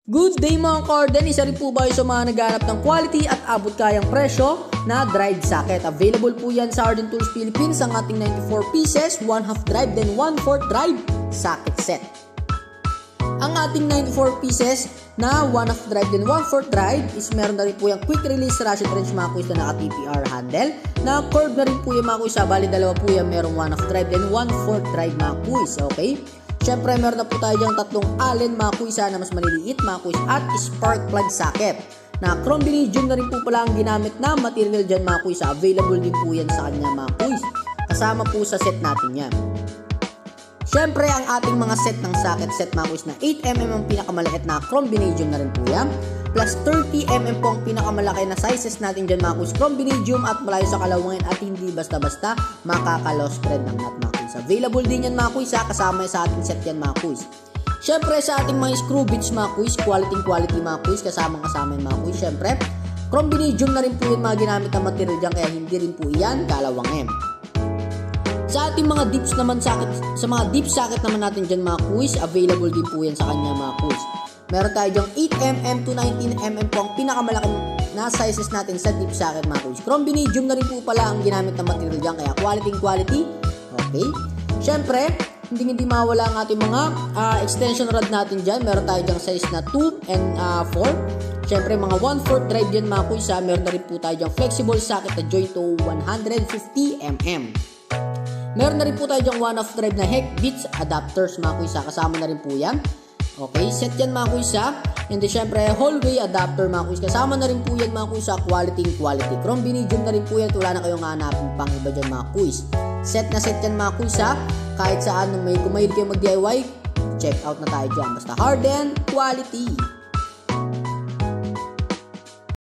Good day mga Corden! Isa rin po ba sa mga naghanap ng quality at abot kayang presyo na drive socket? Available po yan sa Arden Tools Philippines ang ating 94 pieces, 1/2 drive then 1/4 drive socket set. Ang ating 94 pieces na 1/2 drive then 1/4 drive is meron na rin po yung quick release ratchet wrench mga kuys na naka-TPR handle. Na curve na rin po yung mga kuys, bali dalawa po yan, merong 1/2 drive then 1/4 drive mga kuys, okay? Siyempre, meron na po tayo diyang tatlong Allen mga kuys na mas maliliit mga kuys at spark plug socket. Na chrome vanadium na rin po pala ang ginamit na material dyan mga kuys. Available din po yan sa kanya mga kuys. Kasama po sa set natin yan. Siyempre, ang ating mga set ng socket set mga kuys na 8mm ang pinakamaliit na chrome vanadium na rin po yan. Plus 30mm po ang pinakamalaki na sizes natin dyan mga kuys. Chrome vanadium at malayo sa kalawangin at hindi basta-basta makaka-lost thread ng nut mga kuys. Available din yan mga kuys, kasama sa ating set yan mga kuys. Syempre sa ating mga screw bits mga kuys, quality mga kuys, kasama yan mga kuys. Syempre, chrome vanadium na rin po yung mga ginamit na material dyan, kaya hindi rin po yan kalawangin. Sa ating mga deep naman socket, sa mga deep socket naman natin dyan mga kuys, available din po yan sa kanya mga kuys. Meron tayo dyang 8mm to 19mm po ang pinakamalaking na sizes natin sa deep socket mga kuys. Chrome vanadium na rin po pala ang ginamit na material dyan, kaya quality. Okay. Siyempre, hindi mawala ang ating mga extension rod natin dyan. Meron tayo dyang size na 2 and 4. Siyempre, mga 1/4 drive dyan mga kuys. Meron na rin po tayo dyang flexible socket na joint to 150mm. Meron na rin po tayo dyang 1/2 drive na heck bits adapters mga kuys. Kasama na rin po yan. Okay, set yan mga kuys. And then, syempre, hallway adapter mga kuys. Kasama na rin po yan mga kuys. Quality. Chrome vanadium na rin po yan. Wala na kayong hanapin pang iba dyan mga kuys. Set na set yan mga kuys. Kahit saan kung mahilig kayo mag-DIY, check out na tayo dyan. Basta Arden quality.